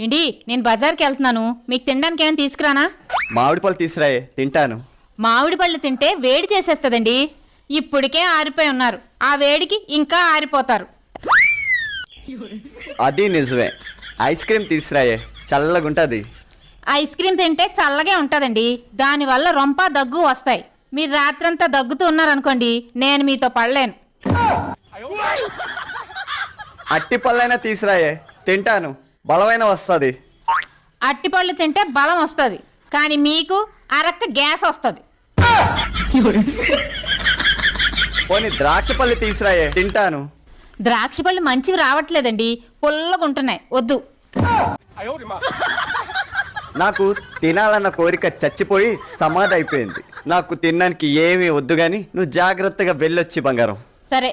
ఏంటి నేను బజార్కి వెళ్తున్నాను, మీకు తినడానికి ఏమైనా తీసుకురానా? మామిడి పళ్ళు తీసురాయే, తింటాను. మామిడి పళ్ళు తింటే వేడి చేసేస్తుందండి. ఇప్పటికే ఆరిపోయి ఉన్నారు, ఆ వేడికి ఇంకా ఆరిపోతారు. అది నిజమే. ఐస్ క్రీమ్ తీసురాయే, చల్లగుంటది. ఐస్ క్రీమ్ తింటే చల్లగే ఉంటుందండి, దానివల్ల రొంప దగ్గు వస్తాయి. మీరు రాత్రంతా దగ్గుతూ ఉన్నారనుకోండి, నేను మీతో పడలేను. అట్టి పళ్ళైనా తీసురాయే, తింటాను. బలమైన వస్తుంది. అట్టిపళ్ళు తింటే బలం వస్తుంది, కానీ మీకు అరక్క గ్యాస్ వస్తుంది. పోనీ ద్రాక్ష పళ్ళు తీసురాయే, తింటాను. ద్రాక్ష పళ్ళు మంచివి రావట్లేదండి, పుల్లగా ఉంటున్నాయి, వద్దు. నాకు తినాలన్న కోరిక చచ్చిపోయి సమాధి అయిపోయింది. నాకు తినడానికి ఏమీ వద్దు గాని నువ్వు జాగ్రత్తగా వెళ్ళొచ్చి బంగారం. సరే.